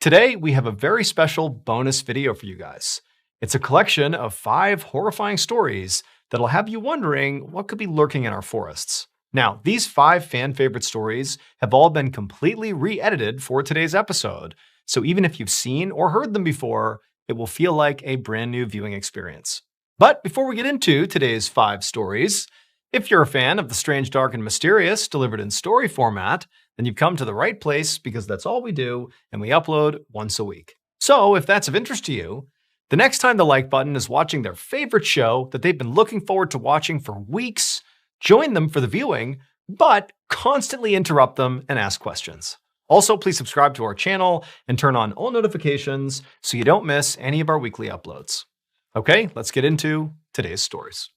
Today, we have a very special bonus video for you guys. It's a collection of 5 horrifying stories that'll have you wondering what could be lurking in our forests. Now, these 5 fan favorite stories have all been completely re-edited for today's episode, so even if you've seen or heard them before, it will feel like a brand new viewing experience. But before we get into today's 5 stories, if you're a fan of the strange, dark, and mysterious delivered in story format, then you've come to the right place because that's all we do, and we upload once a week. So if that's of interest to you, the next time the like button is watching their favorite show that they've been looking forward to watching for weeks, join them for the viewing, but constantly interrupt them and ask questions. Also, please subscribe to our channel and turn on all notifications so you don't miss any of our weekly uploads. Okay, let's get into today's stories.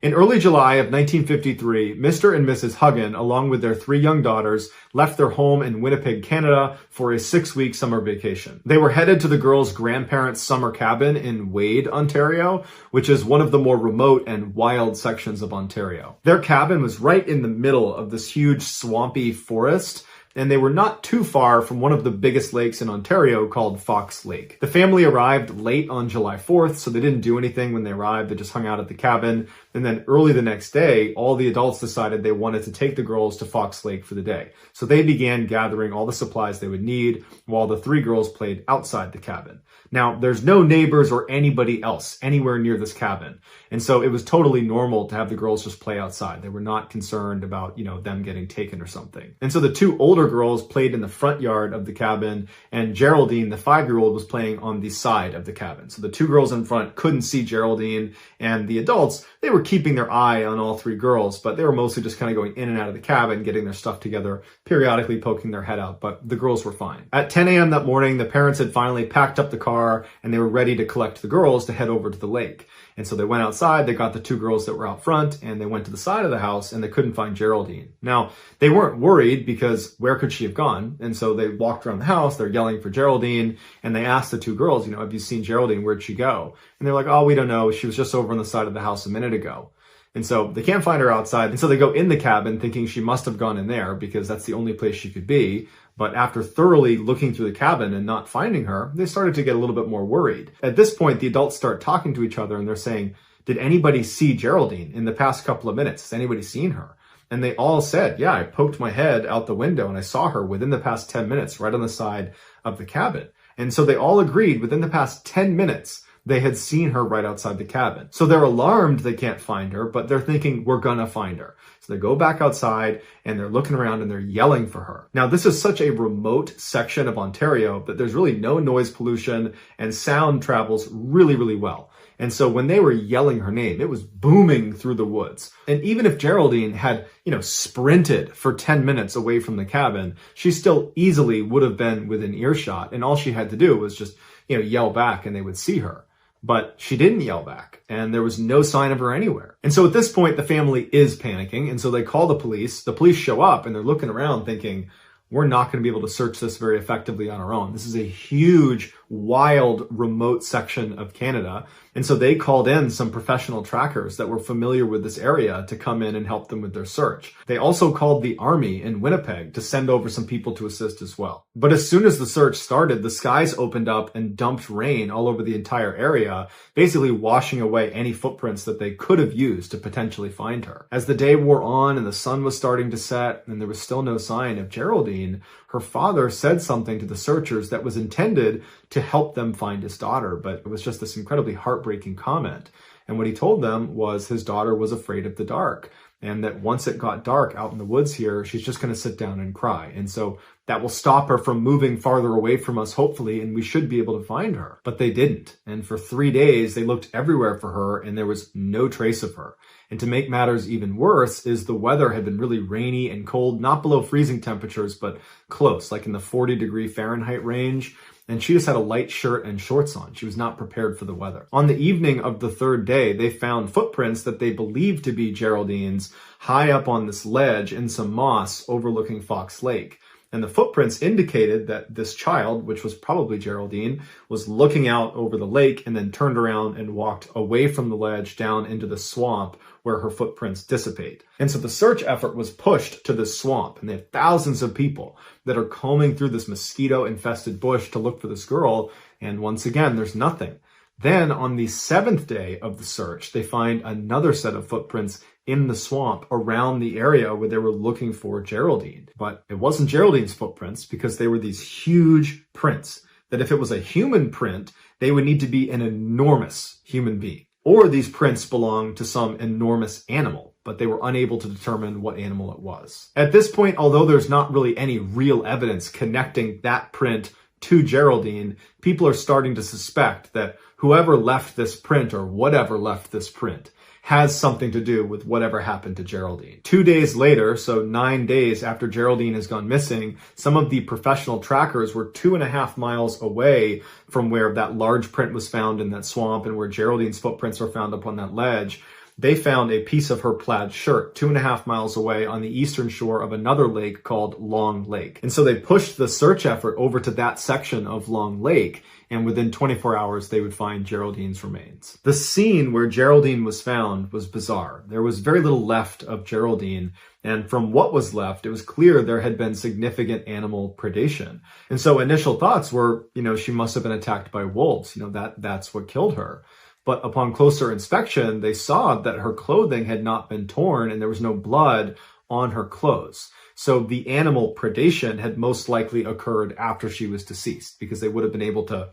In early July of 1953, Mr. and Mrs. Huggin, along with their 3 young daughters, left their home in Winnipeg, Canada for a 6-week summer vacation. They were headed to the girls' grandparents' summer cabin in Wade, Ontario, which is one of the more remote and wild sections of Ontario. Their cabin was right in the middle of this huge swampy forest, and they were not too far from one of the biggest lakes in Ontario called Fox Lake. The family arrived late on July 4th, so they didn't do anything when they arrived. They just hung out at the cabin. And then early the next day, all the adults decided they wanted to take the girls to Fox Lake for the day. So they began gathering all the supplies they would need while the 3 girls played outside the cabin. Now, there's no neighbors or anybody else anywhere near this cabin. And so it was totally normal to have the girls just play outside. They were not concerned about, them getting taken or something. And so the 2 older girls played in the front yard of the cabin, and Geraldine, the 5-year-old, was playing on the side of the cabin. So the 2 girls in front couldn't see Geraldine, and the adults, they were keeping their eye on all 3 girls, but they were mostly just kind of going in and out of the cabin, getting their stuff together, periodically poking their head out, but the girls were fine. At 10 a.m. that morning, the parents had finally packed up the car, and they were ready to collect the girls to head over to the lake. And so they went outside, they got the 2 girls that were out front, and they went to the side of the house, and they couldn't find Geraldine. Now, they weren't worried because where could she have gone? And so they walked around the house, they're yelling for Geraldine, and they asked the 2 girls, have you seen Geraldine? Where'd she go? And they're like, oh, we don't know. She was just over on the side of the house a minute ago. And so they can't find her outside. And so they go in the cabin thinking she must have gone in there because that's the only place she could be. But after thoroughly looking through the cabin and not finding her, they started to get a little bit more worried. At this point, the adults start talking to each other and they're saying, did anybody see Geraldine in the past couple of minutes? Has anybody seen her? And they all said, yeah, I poked my head out the window and I saw her within the past 10 minutes right on the side of the cabin. And so they all agreed within the past 10 minutes, they had seen her right outside the cabin. So they're alarmed they can't find her, but they're thinking we're gonna find her. So they go back outside and they're looking around and they're yelling for her. Now, this is such a remote section of Ontario that there's really no noise pollution and sound travels really, really well. And so when they were yelling her name, it was booming through the woods. And even if Geraldine had, sprinted for 10 minutes away from the cabin, she still easily would have been within earshot. And all she had to do was just, yell back and they would see her. But she didn't yell back, and there was no sign of her anywhere. And so at this point, the family is panicking, and so they call the police. The police show up, and they're looking around thinking, we're not going to be able to search this very effectively on our own. This is a huge, wild, remote section of Canada. And so they called in some professional trackers that were familiar with this area to come in and help them with their search. They also called the army in Winnipeg to send over some people to assist as well. But as soon as the search started, the skies opened up and dumped rain all over the entire area, basically washing away any footprints that they could have used to potentially find her. As the day wore on and the sun was starting to set and there was still no sign of Geraldine, her father said something to the searchers that was intended to help them find his daughter, but it was just this incredibly heartbreaking comment. And what he told them was his daughter was afraid of the dark, and that once it got dark out in the woods here, she's just going to sit down and cry. And so that will stop her from moving farther away from us, hopefully, and we should be able to find her. But they didn't. And for 3 days, they looked everywhere for her, and there was no trace of her. And to make matters even worse is the weather had been really rainy and cold, not below freezing temperatures, but close, like in the 40-degree Fahrenheit range. And she just had a light shirt and shorts on. She was not prepared for the weather. On the evening of the 3rd day, they found footprints that they believed to be Geraldine's high up on this ledge in some moss overlooking Fox Lake. And the footprints indicated that this child, which was probably Geraldine, was looking out over the lake and then turned around and walked away from the ledge down into the swamp where her footprints dissipate. And so the search effort was pushed to this swamp, and they have thousands of people that are combing through this mosquito-infested bush to look for this girl, and once again, there's nothing. Then on the 7th day of the search, they find another set of footprints in the swamp around the area where they were looking for Geraldine. But it wasn't Geraldine's footprints because they were these huge prints that if it was a human print, they would need to be an enormous human being. Or these prints belonged to some enormous animal, but they were unable to determine what animal it was. At this point, although there's not really any real evidence connecting that print to Geraldine, people are starting to suspect that whoever left this print or whatever left this print has something to do with whatever happened to Geraldine. 2 days later, so 9 days after Geraldine has gone missing, some of the professional trackers were 2.5 miles away from where that large print was found in that swamp and where Geraldine's footprints were found up on that ledge. They found a piece of her plaid shirt 2.5 miles away on the eastern shore of another lake called Long Lake. And so they pushed the search effort over to that section of Long Lake, and within 24 hours, they would find Geraldine's remains. The scene where Geraldine was found was bizarre. There was very little left of Geraldine, and from what was left, it was clear there had been significant animal predation. And so initial thoughts were, she must have been attacked by wolves. That's what killed her. But upon closer inspection, they saw that her clothing had not been torn and there was no blood on her clothes. So the animal predation had most likely occurred after she was deceased because they would have been able to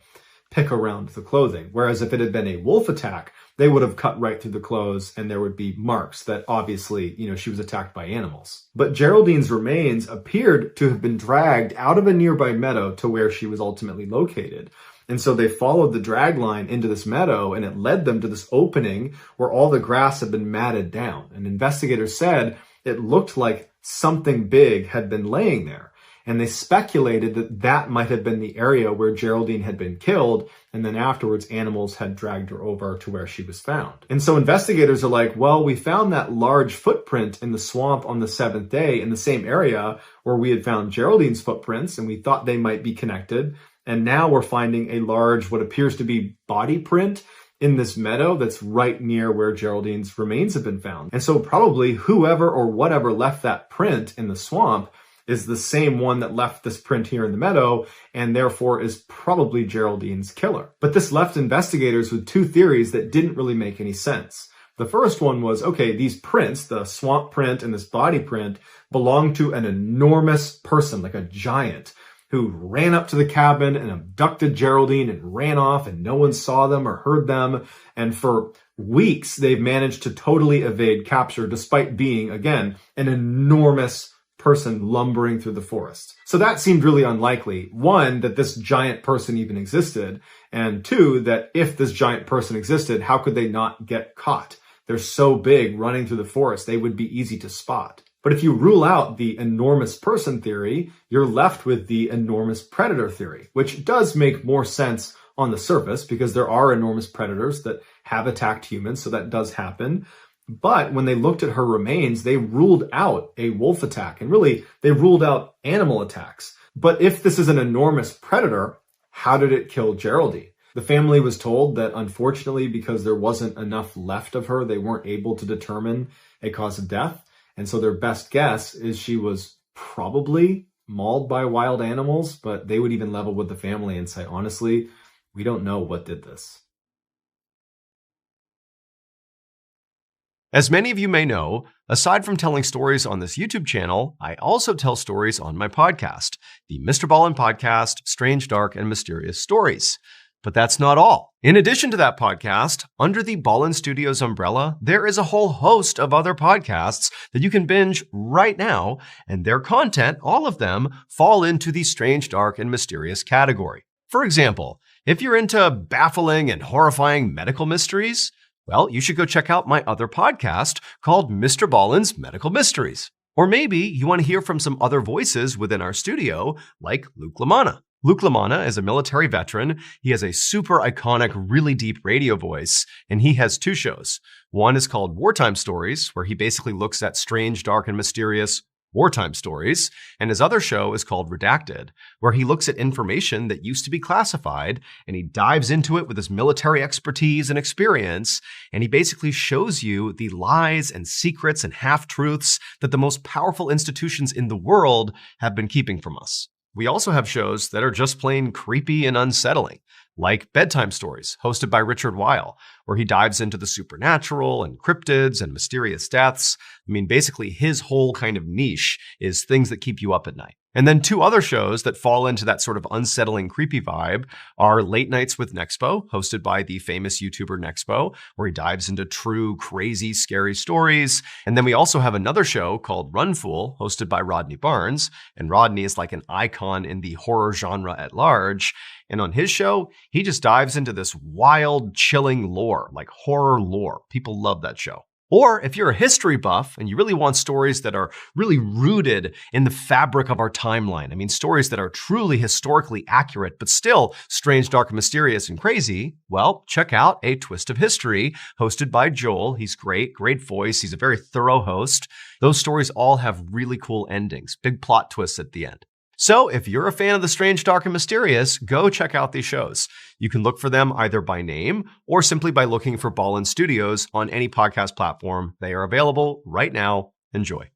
pick around the clothing. Whereas if it had been a wolf attack, they would have cut right through the clothes and there would be marks that obviously, she was attacked by animals. But Geraldine's remains appeared to have been dragged out of a nearby meadow to where she was ultimately located. And so they followed the drag line into this meadow and it led them to this opening where all the grass had been matted down. And investigators said it looked like something big had been laying there. And they speculated that that might have been the area where Geraldine had been killed. And then afterwards, animals had dragged her over to where she was found. And so investigators are like, well, we found that large footprint in the swamp on the 7th day in the same area where we had found Geraldine's footprints, and we thought they might be connected. And now we're finding a large, what appears to be body print in this meadow that's right near where Geraldine's remains have been found. And so probably whoever or whatever left that print in the swamp is the same one that left this print here in the meadow and therefore is probably Geraldine's killer. But this left investigators with two theories that didn't really make any sense. The first one was, okay, these prints, the swamp print and this body print, belong to an enormous person, like a giant, who ran up to the cabin and abducted Geraldine and ran off and no one saw them or heard them. And for weeks, they've managed to totally evade capture despite being, again, an enormous person lumbering through the forest. So that seemed really unlikely. One, that this giant person even existed. And two, that if this giant person existed, how could they not get caught? They're so big running through the forest, they would be easy to spot. But if you rule out the enormous person theory, you're left with the enormous predator theory, which does make more sense on the surface because there are enormous predators that have attacked humans, so that does happen. But when they looked at her remains, they ruled out a wolf attack, and really, they ruled out animal attacks. But if this is an enormous predator, how did it kill Geraldine? The family was told that unfortunately, because there wasn't enough left of her, they weren't able to determine a cause of death. And so their best guess is she was probably mauled by wild animals, but they would even level with the family and say, honestly, we don't know what did this. As many of you may know, aside from telling stories on this YouTube channel, I also tell stories on my podcast, the MrBallen podcast, Strange, Dark, and Mysterious Stories. But that's not all. In addition to that podcast, under the Ballen Studios umbrella, there is a whole host of other podcasts that you can binge right now, and their content, all of them, fall into the Strange, Dark, and Mysterious category. For example, if you're into baffling and horrifying medical mysteries, well, you should go check out my other podcast called MrBallen's Medical Mysteries. Or maybe you want to hear from some other voices within our studio, like Luke LaManna. Luke LaManna is a military veteran. He has a super iconic, really deep radio voice, and he has two shows. One is called Wartime Stories, where he basically looks at strange, dark, and mysterious Wartime Stories, and his other show is called Redacted, where he looks at information that used to be classified and he dives into it with his military expertise and experience, and he basically shows you the lies and secrets and half-truths that the most powerful institutions in the world have been keeping from us. We also have shows that are just plain creepy and unsettling, like Bedtime Stories, hosted by Richard Weil, where he dives into the supernatural and cryptids and mysterious deaths. I mean, basically his whole kind of niche is things that keep you up at night. And then two other shows that fall into that sort of unsettling, creepy vibe are Late Nights with Nexpo, hosted by the famous YouTuber Nexpo, where he dives into true, crazy, scary stories. And then we also have another show called Run Fool, hosted by Rodney Barnes. And Rodney is like an icon in the horror genre at large. And on his show, he just dives into this wild, chilling lore, like horror lore. People love that show. Or if you're a history buff and you really want stories that are really rooted in the fabric of our timeline, I mean, stories that are truly historically accurate, but still strange, dark, and mysterious and crazy, well, check out A Twist of History, hosted by Joel. He's great voice. He's a very thorough host. Those stories all have really cool endings, big plot twists at the end. So if you're a fan of the strange, dark, and mysterious, go check out these shows. You can look for them either by name or simply by looking for Ballen Studios on any podcast platform. They are available right now. Enjoy.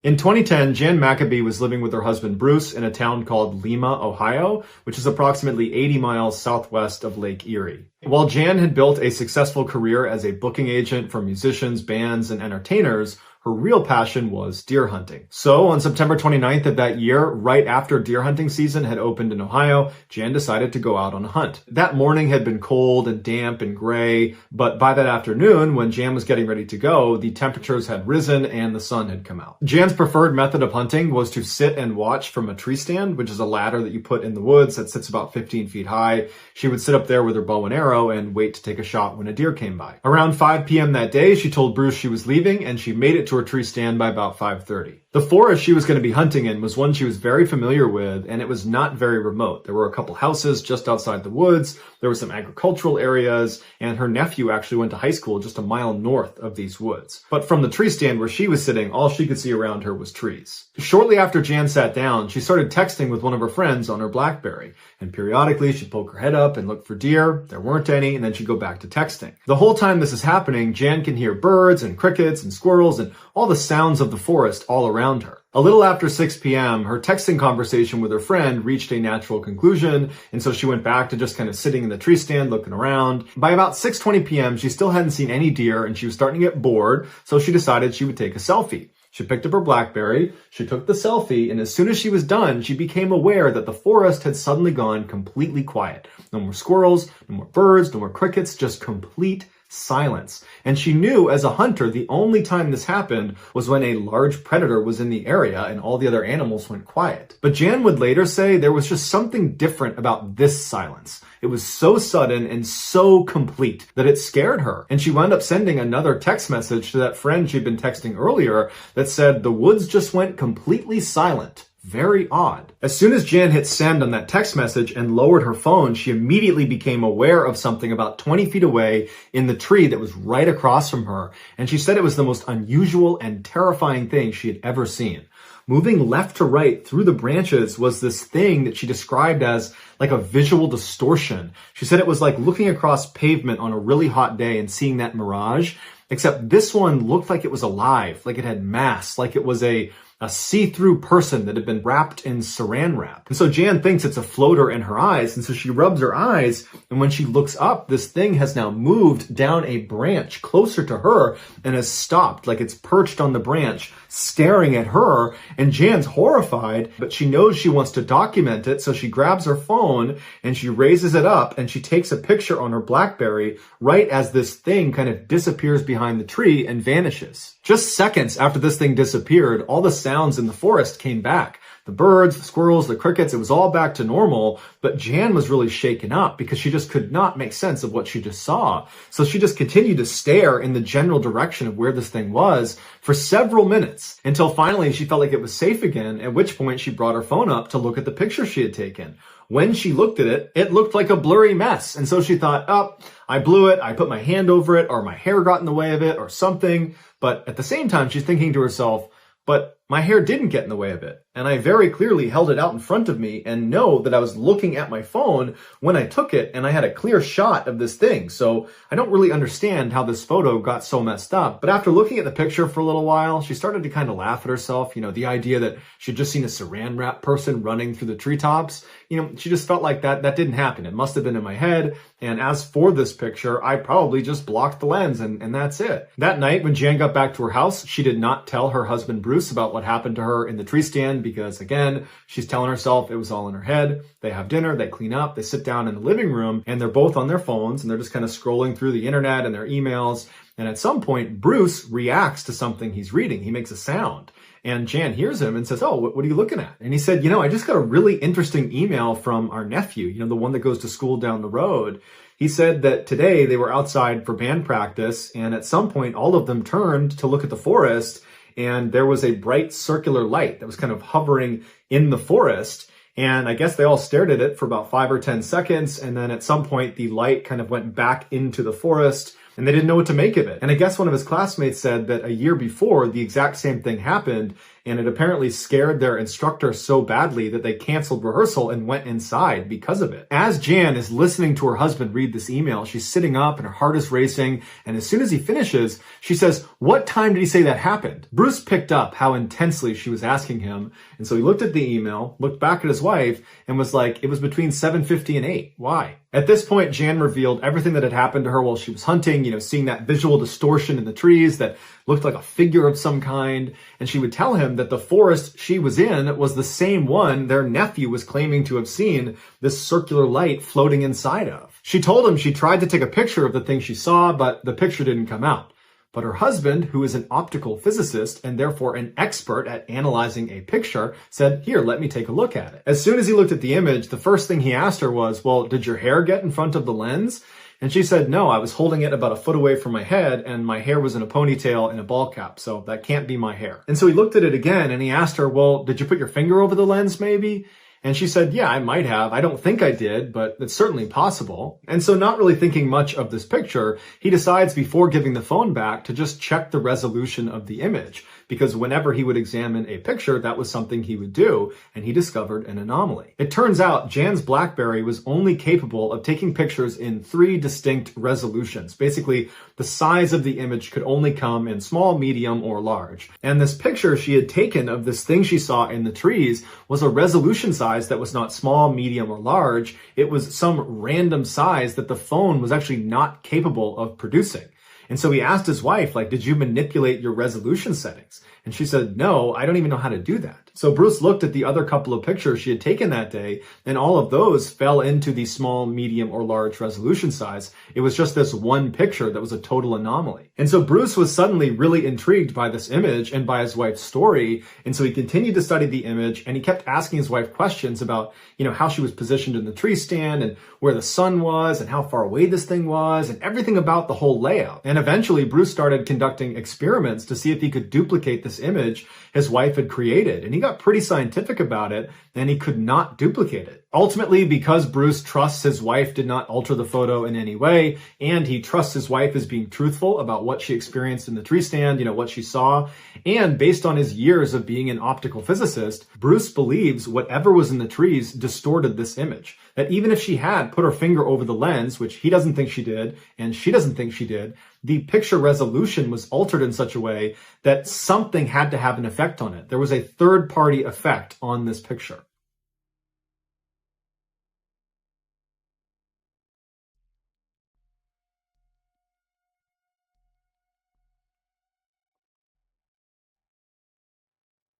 In 2010, Jan Maccabee was living with her husband Bruce in a town called Lima, Ohio, which is approximately 80 miles southwest of Lake Erie. While Jan had built a successful career as a booking agent for musicians, bands, and entertainers, her real passion was deer hunting. So on September 29th of that year, right after deer hunting season had opened in Ohio, Jan decided to go out on a hunt. That morning had been cold and damp and gray, but by that afternoon, when Jan was getting ready to go, the temperatures had risen and the sun had come out. Jan's preferred method of hunting was to sit and watch from a tree stand, which is a ladder that you put in the woods that sits about 15 feet high. She would sit up there with her bow and arrow and wait to take a shot when a deer came by. Around 5 p.m. that day, she told Bruce she was leaving, and she made it to her tree stand by about 5:30. The forest she was going to be hunting in was one she was very familiar with, and it was not very remote. There were a couple houses just outside the woods, there were some agricultural areas, and her nephew actually went to high school just a mile north of these woods. But from the tree stand where she was sitting, all she could see around her was trees. Shortly after Jan sat down, she started texting with one of her friends on her BlackBerry, and periodically she'd poke her head up and look for deer. There weren't any, and then she'd go back to texting. The whole time this is happening, Jan can hear birds and crickets and squirrels and all the sounds of the forest all around her. A little after 6 p.m., her texting conversation with her friend reached a natural conclusion, and so she went back to just kind of sitting in the tree stand looking around. By about 6:20 p.m., she still hadn't seen any deer, and she was starting to get bored, so she decided she would take a selfie. She picked up her BlackBerry, she took the selfie, and as soon as she was done, she became aware that the forest had suddenly gone completely quiet. No more squirrels, no more birds, no more crickets, just complete silence. And she knew as a hunter, the only time this happened was when a large predator was in the area and all the other animals went quiet. But Jan would later say there was just something different about this silence. It was so sudden and so complete that it scared her. And she wound up sending another text message to that friend she'd been texting earlier that said, "The woods just went completely silent. Very odd." As soon as Jan hit send on that text message and lowered her phone, she immediately became aware of something about 20 feet away in the tree that was right across from her. And she said it was the most unusual and terrifying thing she had ever seen. Moving left to right through the branches was this thing that she described as like a visual distortion. She said it was like looking across pavement on a really hot day and seeing that mirage, except this one looked like it was alive, like it had mass, like it was a see-through person that had been wrapped in saran wrap. And so Jan thinks it's a floater in her eyes, and so she rubs her eyes, and when she looks up, this thing has now moved down a branch closer to her and has stopped, like it's perched on the branch, staring at her, and Jan's horrified, but she knows she wants to document it, so she grabs her phone, and she raises it up, and she takes a picture on her BlackBerry right as this thing kind of disappears behind the tree and vanishes. Just seconds after this thing disappeared, all the sounds in the forest came back. The birds, the squirrels, the crickets, it was all back to normal, but Jan was really shaken up because she just could not make sense of what she just saw. So she just continued to stare in the general direction of where this thing was for several minutes until finally she felt like it was safe again, at which point she brought her phone up to look at the picture she had taken. when she looked at it, it looked like a blurry mess. And so she thought, oh, I blew it, I put my hand over it, or my hair got in the way of it, or something. But at the same time, she's thinking to herself, but my hair didn't get in the way of it. And I very clearly held it out in front of me and know that I was looking at my phone when I took it and I had a clear shot of this thing. So I don't really understand how this photo got so messed up. But after looking at the picture for a little while, she started to kind of laugh at herself. The idea that she'd just seen a saran wrap person running through the treetops. She just felt like that didn't happen. It must have been in my head. And as for this picture, I probably just blocked the lens and that's it. That night when Jan got back to her house, she did not tell her husband Bruce about what happened to her in the tree stand because, again, she's telling herself it was all in her head. They have dinner, they clean up, they sit down in the living room, and they're both on their phones, and they're just kind of scrolling through the internet and their emails. And at some point, Bruce reacts to something he's reading. He makes a sound. And Jan hears him and says, oh, what are you looking at? And he said, I just got a really interesting email from our nephew, the one that goes to school down the road. He said that today they were outside for band practice, and at some point, all of them turned to look at the forest, and there was a bright circular light that was kind of hovering in the forest. And I guess they all stared at it for about 5 or 10 seconds. And then at some point, the light kind of went back into the forest and they didn't know what to make of it. And I guess one of his classmates said that a year before, the exact same thing happened. And it apparently scared their instructor so badly that they canceled rehearsal and went inside because of it. As Jan is listening to her husband read this email, she's sitting up and her heart is racing. And as soon as he finishes, she says, what time did he say that happened? Bruce picked up how intensely she was asking him. And so he looked at the email, looked back at his wife, and was like, it was between 7:50 and 8. Why? At this point, Jan revealed everything that had happened to her while she was hunting, seeing that visual distortion in the trees that looked like a figure of some kind. And she would tell him that the forest she was in was the same one their nephew was claiming to have seen this circular light floating inside of. She told him she tried to take a picture of the thing she saw, but the picture didn't come out. But her husband, who is an optical physicist and therefore an expert at analyzing a picture, said, here, let me take a look at it. As soon as he looked at the image, the first thing he asked her was, well, did your hair get in front of the lens? And she said, no, I was holding it about a foot away from my head and my hair was in a ponytail and a ball cap, so that can't be my hair. And so he looked at it again and he asked her, well, did you put your finger over the lens maybe? And she said, yeah, I might have. I don't think I did, but it's certainly possible. And so not really thinking much of this picture, he decides before giving the phone back to just check the resolution of the image, because whenever he would examine a picture, that was something he would do, and he discovered an anomaly. It turns out Jan's BlackBerry was only capable of taking pictures in 3 distinct resolutions. Basically, the size of the image could only come in small, medium, or large. And this picture she had taken of this thing she saw in the trees was a resolution size that was not small, medium, or large. It was some random size that the phone was actually not capable of producing. And so he asked his wife, did you manipulate your resolution settings? And she said, no, I don't even know how to do that. So Bruce looked at the other couple of pictures she had taken that day, and all of those fell into the small, medium, or large resolution size. It was just this one picture that was a total anomaly. And so Bruce was suddenly really intrigued by this image and by his wife's story. And so he continued to study the image, and he kept asking his wife questions about, how she was positioned in the tree stand and where the sun was and how far away this thing was and everything about the whole layout. And eventually Bruce started conducting experiments to see if he could duplicate this image his wife had created. And he got pretty scientific about it, and he could not duplicate it. Ultimately, because Bruce trusts his wife did not alter the photo in any way, and he trusts his wife as being truthful about what she experienced in the tree stand, what she saw, and based on his years of being an optical physicist, Bruce believes whatever was in the trees distorted this image. That even if she had put her finger over the lens, which he doesn't think she did, and she doesn't think she did, the picture resolution was altered in such a way that something had to have an effect on it. There was a third-party effect on this picture.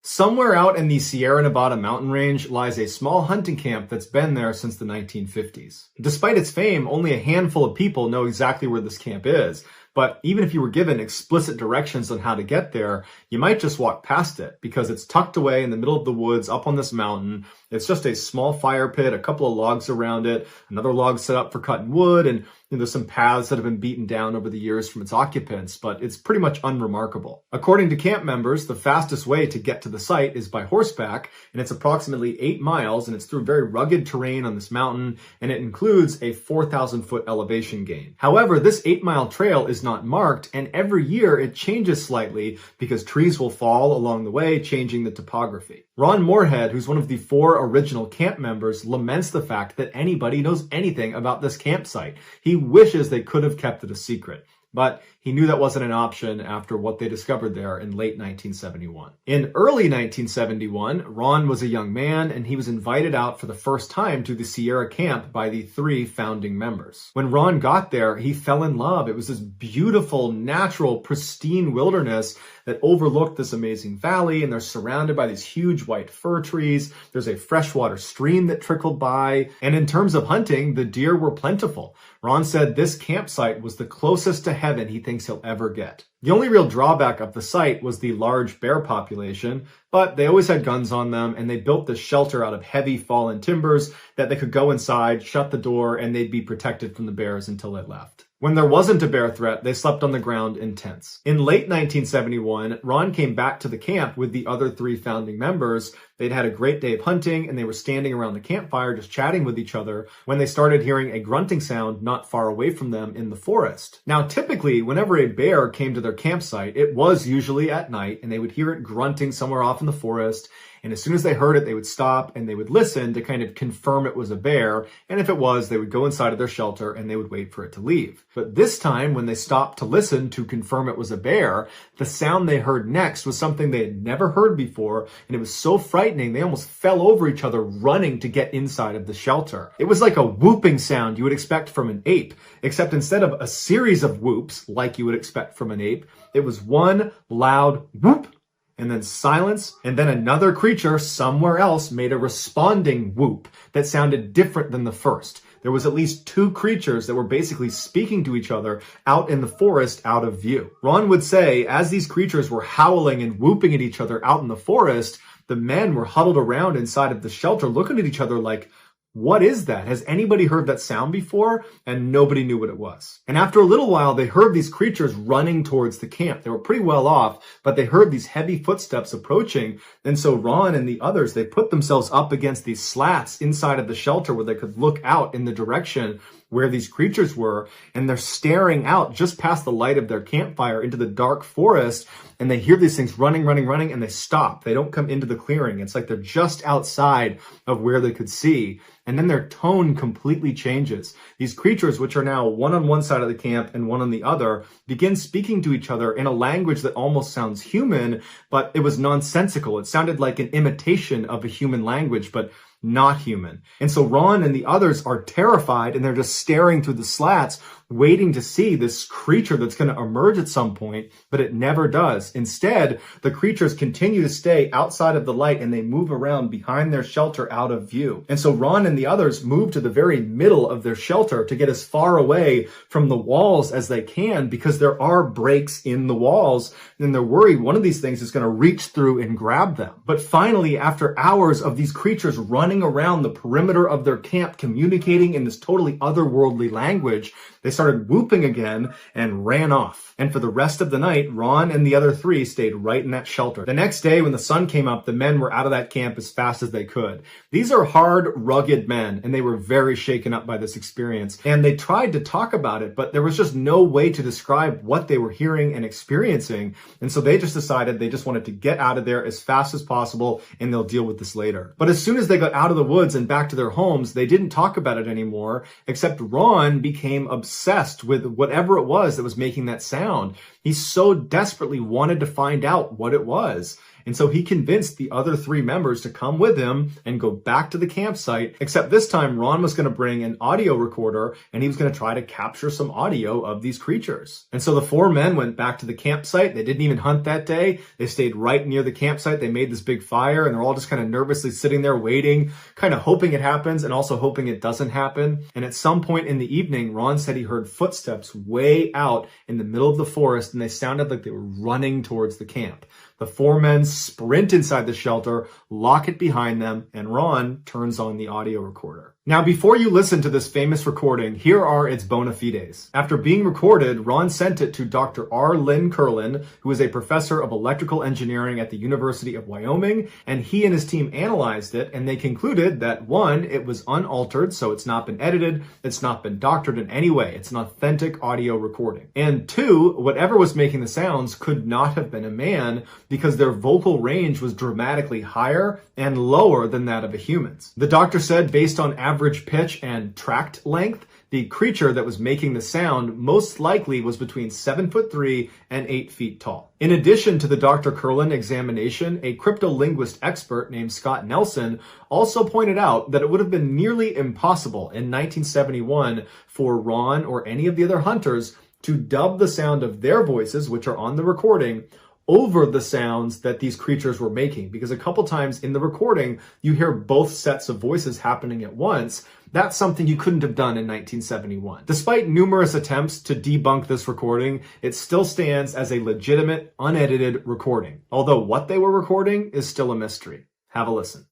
Somewhere out in the Sierra Nevada mountain range lies a small hunting camp that's been there since the 1950s. Despite its fame, only a handful of people know exactly where this camp is, But even if you were given explicit directions on how to get there, you might just walk past it because it's tucked away in the middle of the woods up on this mountain. It's just a small fire pit, a couple of logs around it, another log set up for cutting wood, and there's some paths that have been beaten down over the years from its occupants, but it's pretty much unremarkable. According to camp members, the fastest way to get to the site is by horseback, and it's approximately 8 miles, and it's through very rugged terrain on this mountain, and it includes a 4,000-foot elevation gain. However, this 8-mile trail is not marked, and every year it changes slightly because trees will fall along the way, changing the topography. Ron Moorhead, who's one of the 4 original camp members, laments the fact that anybody knows anything about this campsite. He wishes they could have kept it a secret, but he knew that wasn't an option after what they discovered there in late 1971. In early 1971, Ron was a young man, and he was invited out for the first time to the Sierra camp by the 3 founding members. When Ron got there, he fell in love. It was this beautiful, natural, pristine wilderness that overlooked this amazing valley, and they're surrounded by these huge white fir trees. There's a freshwater stream that trickled by, and in terms of hunting, the deer were plentiful. Ron said this campsite was the closest to heaven he thinks he'll ever get. The only real drawback of the site was the large bear population, but they always had guns on them, and they built this shelter out of heavy fallen timbers that they could go inside, shut the door, and they'd be protected from the bears until they left. When there wasn't a bear threat, they slept on the ground in tents. In late 1971, Ron came back to the camp with the other 3 founding members. They'd had a great day of hunting, and they were standing around the campfire just chatting with each other when they started hearing a grunting sound not far away from them in the forest. Now, typically, whenever a bear came to their campsite, it was usually at night, and they would hear it grunting somewhere off in the forest. And as soon as they heard it, they would stop and they would listen to kind of confirm it was a bear. And if it was, they would go inside of their shelter and they would wait for it to leave. But this time, when they stopped to listen to confirm it was a bear, the sound they heard next was something they had never heard before. And it was so frightening, they almost fell over each other running to get inside of the shelter. It was like a whooping sound you would expect from an ape, except instead of a series of whoops like you would expect from an ape, it was one loud whoop, and then silence, and then another creature somewhere else made a responding whoop that sounded different than the first. There was at least 2 creatures that were basically speaking to each other out in the forest out of view. Ron would say, as these creatures were howling and whooping at each other out in the forest, the men were huddled around inside of the shelter looking at each other like, what is that? Has anybody heard that sound before? And nobody knew what it was. And after a little while, they heard these creatures running towards the camp. They were pretty well off, but they heard these heavy footsteps approaching. And so Ron and the others, they put themselves up against these slats inside of the shelter where they could look out in the direction where these creatures were, and they're staring out just past the light of their campfire into the dark forest, and they hear these things running, and they stop. They don't come into the clearing. It's like they're just outside of where they could see, and then their tone completely changes. These creatures, which are now one on one side of the camp and one on the other, begin speaking to each other in a language that almost sounds human, but it was nonsensical. It sounded like an imitation of a human language, but not human. And so Ron and the others are terrified, and they're just staring through the slats, waiting to see this creature that's going to emerge at some point, but it never does. Instead, the creatures continue to stay outside of the light, and they move around behind their shelter out of view. And so Ron and the others move to the very middle of their shelter to get as far away from the walls as they can, because there are breaks in the walls, and they're worried one of these things is going to reach through and grab them. But finally, after hours of these creatures running around the perimeter of their camp, communicating in this totally otherworldly language, they started whooping again and ran off. And for the rest of the night, Ron and the other 3 stayed right in that shelter. The next day, when the sun came up, the men were out of that camp as fast as they could. These are hard, rugged men, and they were very shaken up by this experience. And they tried to talk about it, but there was just no way to describe what they were hearing and experiencing. And so they just decided they just wanted to get out of there as fast as possible, and they'll deal with this later. But as soon as they got out of the woods and back to their homes, they didn't talk about it anymore, except Ron became obsessed with whatever it was that was making that sound. He so desperately wanted to find out what it was. And so he convinced the other 3 members to come with him and go back to the campsite, except this time Ron was going to bring an audio recorder and he was going to try to capture some audio of these creatures. And so the 4 men went back to the campsite. They didn't even hunt that day. They stayed right near the campsite. They made this big fire and they're all just kind of nervously sitting there waiting, kind of hoping it happens and also hoping it doesn't happen. And at some point in the evening, Ron said he heard footsteps way out in the middle of the forest and they sounded like they were running towards the camp. The 4 men sprint inside the shelter, lock it behind them, and Ron turns on the audio recorder. Now, before you listen to this famous recording, here are its bona fides. After being recorded, Ron sent it to Dr. R. Lynn Curlin, who is a professor of electrical engineering at the University of Wyoming, and he and his team analyzed it, and they concluded that 1, it was unaltered, so it's not been edited, it's not been doctored in any way, it's an authentic audio recording. And 2, whatever was making the sounds could not have been a man, because their vocal range was dramatically higher and lower than that of a human's. The doctor said, based on average pitch and tract length, the creature that was making the sound most likely was between 7'3" and 8 feet tall. In addition to the Dr. Curlin examination, a cryptolinguist expert named Scott Nelson also pointed out that it would have been nearly impossible in 1971 for Ron or any of the other hunters to dub the sound of their voices, which are on the recording, over the sounds that these creatures were making. Because a couple times in the recording, you hear both sets of voices happening at once. That's something you couldn't have done in 1971. Despite numerous attempts to debunk this recording, it still stands as a legitimate, unedited recording. Although what they were recording is still a mystery. Have a listen.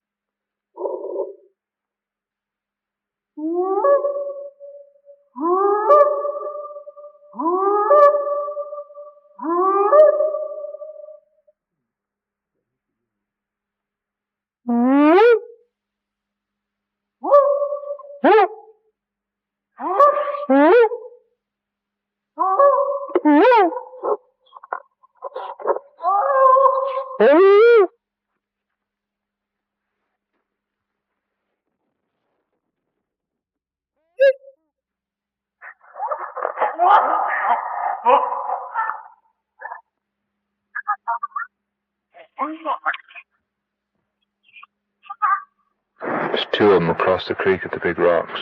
There's 2 of them across the creek at the big rocks.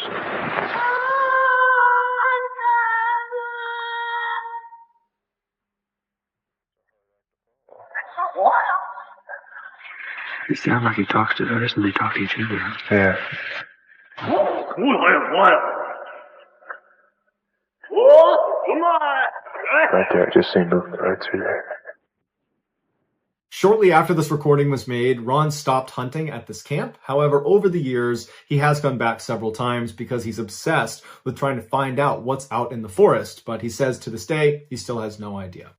It sounds like he talks to others and they talk to each other. Yeah. Right there, it just seemed moving right through there. Shortly after this recording was made, Ron stopped hunting at this camp. However, over the years, he has gone back several times because he's obsessed with trying to find out what's out in the forest. But he says to this day, he still has no idea.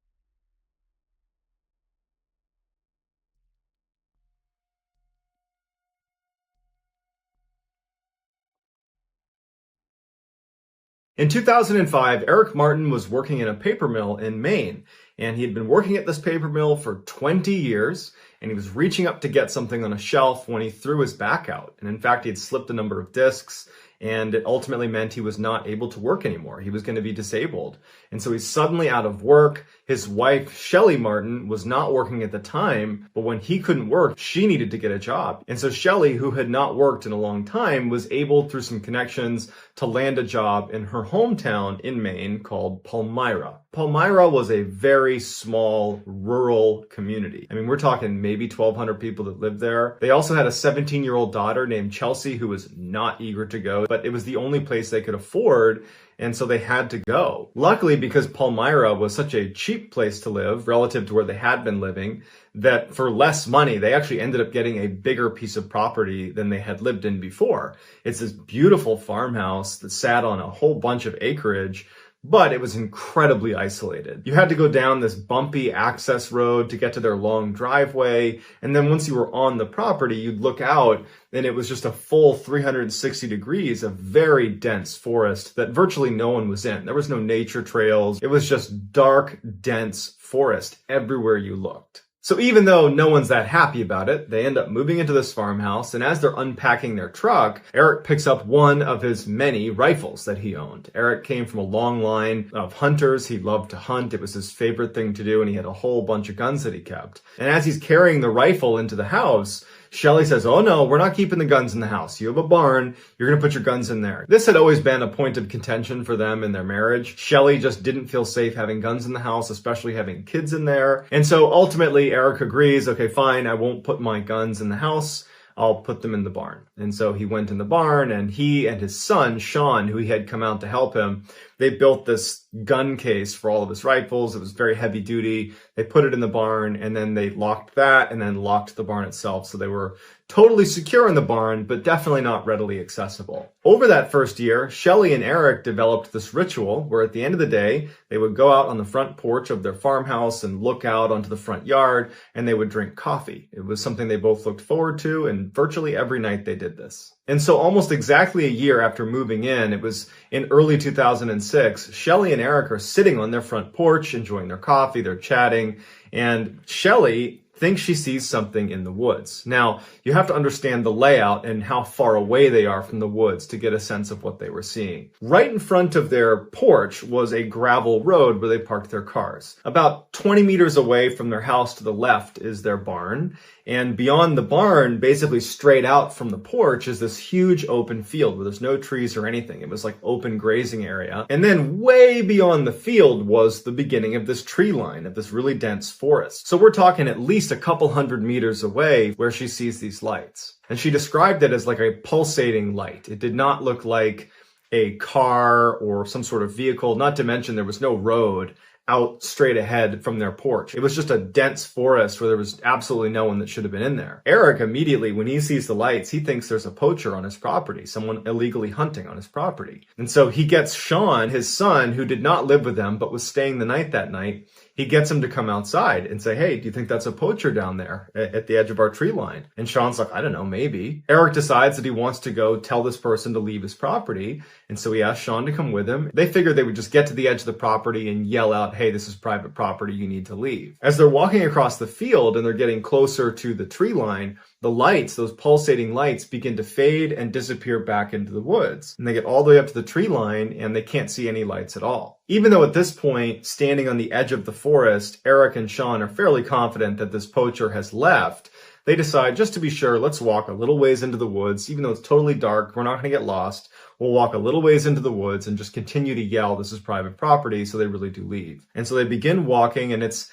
In 2005, Eric Martin was working in a paper mill in Maine, and he had been working at this paper mill for 20 years, and he was reaching up to get something on a shelf when he threw his back out. And in fact, he had slipped a number of discs, and it ultimately meant he was not able to work anymore. He was going to be disabled. And so he's suddenly out of work. His wife, Shelley Martin, was not working at the time, but when he couldn't work, she needed to get a job. And so Shelley, who had not worked in a long time, was able, through some connections, to land a job in her hometown in Maine called Palmyra. Palmyra was a very small rural community. I mean, we're talking maybe 1,200 people that lived there. They also had a 17-year-old daughter named Chelsea who was not eager to go, but it was the only place they could afford, and so they had to go. Luckily, because Palmyra was such a cheap place to live relative to where they had been living, that for less money, they actually ended up getting a bigger piece of property than they had lived in before. It's this beautiful farmhouse that sat on a whole bunch of acreage, but it was incredibly isolated. You had to go down this bumpy access road to get to their long driveway, and then once you were on the property, you'd look out, and it was just a full 360 degrees of very dense forest that virtually no one was in. There was no nature trails. It was just dark, dense forest everywhere you looked. So even though no one's that happy about it, they end up moving into this farmhouse, and as they're unpacking their truck, Eric picks up one of his many rifles that he owned. Eric came from a long line of hunters. He loved to hunt. It was his favorite thing to do, and he had a whole bunch of guns that he kept. And as he's carrying the rifle into the house, Shelley says, oh no, we're not keeping the guns in the house. You have a barn. You're going to put your guns in there. This had always been a point of contention for them in their marriage. Shelley just didn't feel safe having guns in the house, especially having kids in there. And so ultimately Eric agrees, okay, fine, I won't put my guns in the house. I'll put them in the barn. And so he went in the barn, and he and his son, Sean, who he had come out to help him, they built this gun case for all of his rifles. It was very heavy duty. They put it in the barn, and then they locked that and then locked the barn itself. So they were totally secure in the barn, but definitely not readily accessible. Over that first year, Shelley and Eric developed this ritual where at the end of the day, they would go out on the front porch of their farmhouse and look out onto the front yard, and they would drink coffee. It was something they both looked forward to, and virtually every night they did this. And so almost exactly a year after moving in, it was in early 2006, Shelley and Eric are sitting on their front porch, enjoying their coffee, they're chatting, and Shelley thinks she sees something in the woods. Now, you have to understand the layout and how far away they are from the woods to get a sense of what they were seeing. Right in front of their porch was a gravel road where they parked their cars. About 20 meters away from their house to the left is their barn. And beyond the barn, basically straight out from the porch, is this huge open field where there's no trees or anything. It was like open grazing area. And then way beyond the field was the beginning of this tree line, of this really dense forest. So we're talking at least a couple hundred meters away where she sees these lights. And she described it as like a pulsating light. It did not look like a car or some sort of vehicle, not to mention there was no road out straight ahead from their porch. It was just a dense forest where there was absolutely no one that should have been in there. Eric immediately, when he sees the lights, he thinks there's a poacher on his property, someone illegally hunting on his property. And so he gets Sean, his son, who did not live with them but was staying the night that night, he gets him to come outside and say, hey, do you think that's a poacher down there at the edge of our tree line? And Sean's like, I don't know, maybe. Eric decides that he wants to go tell this person to leave his property. And so he asks Sean to come with him. They figured they would just get to the edge of the property and yell out, hey, this is private property, you need to leave. As they're walking across the field and they're getting closer to the tree line, the lights, those pulsating lights, begin to fade and disappear back into the woods. And they get all the way up to the tree line and they can't see any lights at all. Even though at this point, standing on the edge of the forest, Eric and Sean are fairly confident that this poacher has left, they decide, just to be sure, let's walk a little ways into the woods. Even though it's totally dark, we're not going to get lost. We'll walk a little ways into the woods and just continue to yell, this is private property, so they really do leave. And so they begin walking, and it's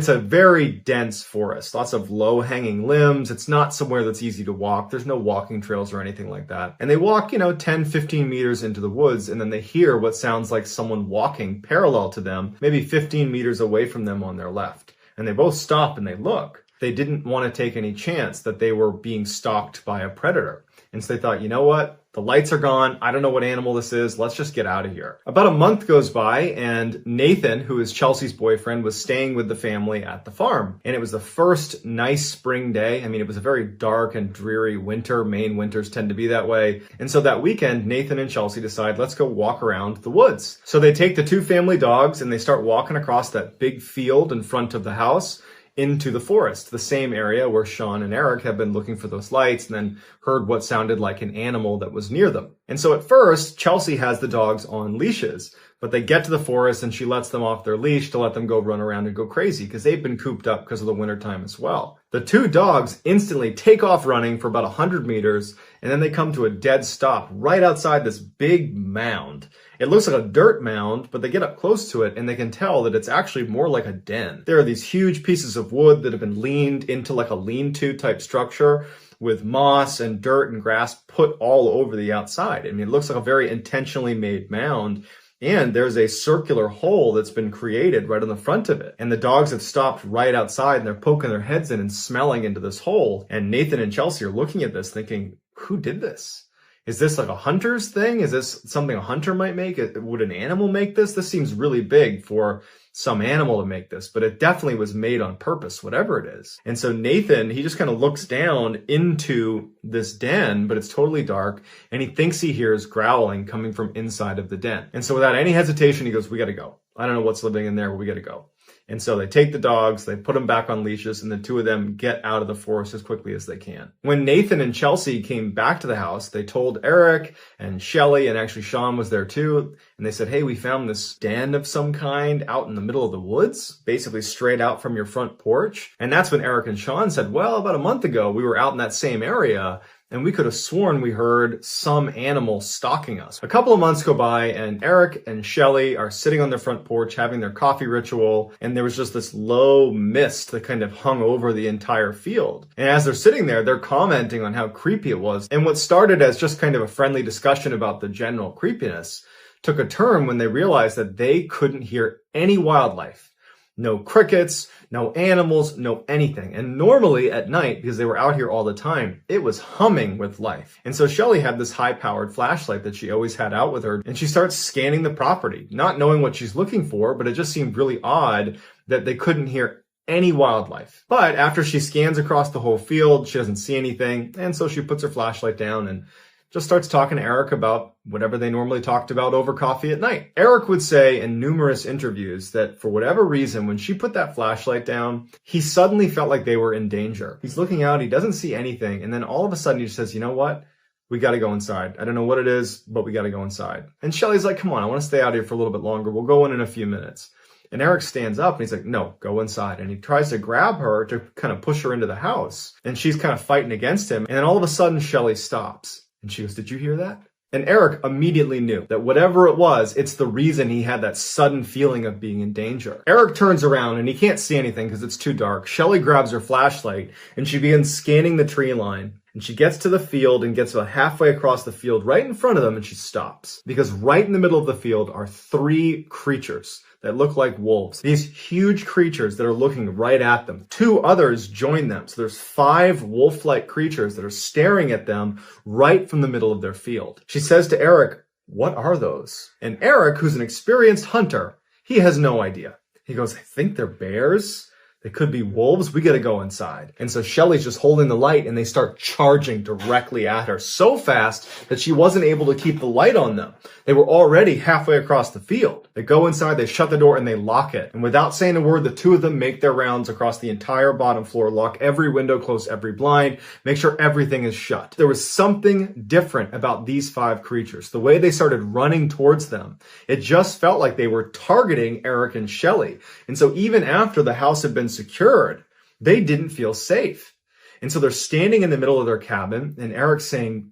a very dense forest, lots of low-hanging limbs. It's not somewhere that's easy to walk. There's no walking trails or anything like that. And they walk, 10, 15 meters into the woods, and then they hear what sounds like someone walking parallel to them, maybe 15 meters away from them on their left. And they both stop and they look. They didn't want to take any chance that they were being stalked by a predator. And so they thought, you know what? The lights are gone. I don't know what animal this is. Let's just get out of here. About a month goes by, and Nathan, who is Chelsea's boyfriend, was staying with the family at the farm. And it was the first nice spring day. I mean, it was a very dark and dreary winter. Maine winters tend to be that way. And so that weekend, Nathan and Chelsea decide, let's go walk around the woods. So they take the two family dogs and they start walking across that big field in front of the house into the forest, the same area where Sean and Eric have been looking for those lights and then heard what sounded like an animal that was near them. And so at first, Chelsea has the dogs on leashes, but they get to the forest and she lets them off their leash to let them go run around and go crazy because they've been cooped up because of the wintertime as well. The two dogs instantly take off running for about 100 meters, and then they come to a dead stop right outside this big mound. It looks like a dirt mound, but they get up close to it and they can tell that it's actually more like a den. There are these huge pieces of wood that have been leaned into like a lean-to type structure with moss and dirt and grass put all over the outside. I mean, it looks like a very intentionally made mound. And there's a circular hole that's been created right on the front of it. And the dogs have stopped right outside and they're poking their heads in and smelling into this hole. And Nathan and Chelsea are looking at this thinking, who did this? Is this like a hunter's thing? Is this something a hunter might make? Would an animal make this? This seems really big for some animal to make this, but it definitely was made on purpose, whatever it is. And so Nathan, he just kind of looks down into this den, but it's totally dark, and he thinks he hears growling coming from inside of the den. And so without any hesitation, he goes, we got to go. I don't know what's living in there, but we got to go. And so they take the dogs, they put them back on leashes, and the two of them get out of the forest as quickly as they can. When Nathan and Chelsea came back to the house, they told Eric and Shelley, and actually Sean was there too, and they said, hey, we found this den of some kind out in the middle of the woods, basically straight out from your front porch. And that's when Eric and Sean said, well, about a month ago, we were out in that same area, and we could have sworn we heard some animal stalking us. A couple of months go by, and Eric and Shelley are sitting on their front porch having their coffee ritual, and there was just this low mist that kind of hung over the entire field. And as they're sitting there, they're commenting on how creepy it was. And what started as just kind of a friendly discussion about the general creepiness took a turn when they realized that they couldn't hear any wildlife. No crickets, no animals, no anything. And normally at night, because they were out here all the time, it was humming with life. And so Shelley had this high-powered flashlight that she always had out with her, and she starts scanning the property, not knowing what she's looking for, but it just seemed really odd that they couldn't hear any wildlife. But after she scans across the whole field, she doesn't see anything, and so she puts her flashlight down and just starts talking to Eric about whatever they normally talked about over coffee at night. Eric would say in numerous interviews that for whatever reason, when she put that flashlight down, he suddenly felt like they were in danger. He's looking out, he doesn't see anything, and then all of a sudden he just says, you know what? We gotta go inside. I don't know what it is, but we gotta go inside. And Shelley's like, come on, I wanna stay out here for a little bit longer. We'll go in a few minutes. And Eric stands up and he's like, no, go inside. And he tries to grab her to kind of push her into the house. And she's kind of fighting against him. And then all of a sudden, Shelley stops. And she goes, did you hear that? And Eric immediately knew that whatever it was, it's the reason he had that sudden feeling of being in danger. Eric turns around and he can't see anything because it's too dark. Shelley grabs her flashlight and she begins scanning the tree line. And she gets to the field and gets about halfway across the field right in front of them, and she stops. Because right in the middle of the field are three creatures that look like wolves. These huge creatures that are looking right at them. Two others join them. So there's 5 wolf-like creatures that are staring at them right from the middle of their field. She says to Eric, what are those? And Eric, who's an experienced hunter, he has no idea. He goes, I think they're bears. They could be wolves. We got to go inside. And so Shelley's just holding the light and they start charging directly at her so fast that she wasn't able to keep the light on them. They were already halfway across the field. They go inside, they shut the door, and they lock it. And without saying a word, the two of them make their rounds across the entire bottom floor, lock every window, close every blind, make sure everything is shut. There was something different about these 5 creatures. The way they started running towards them, it just felt like they were targeting Eric and Shelley. And so even after the house had been secured, they didn't feel safe. And so they're standing in the middle of their cabin, and Eric's saying,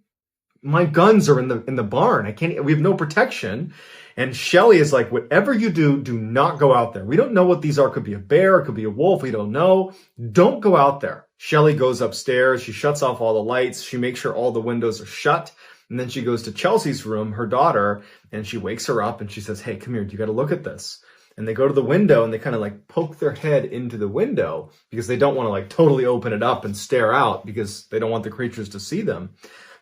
my guns are in the barn. We have no protection. And Shelley is like, whatever you do, do not go out there. We don't know what these are. It could be a bear. It could be a wolf. We don't know. Don't go out there. Shelley goes upstairs. She shuts off all the lights. She makes sure all the windows are shut. And then she goes to Chelsea's room, her daughter, and she wakes her up and she says, hey, come here. You got to look at this. And they go to the window and they kind of like poke their head into the window because they don't want to like totally open it up and stare out because they don't want the creatures to see them.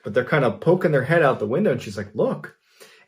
But they're kind of poking their head out the window and she's like, look.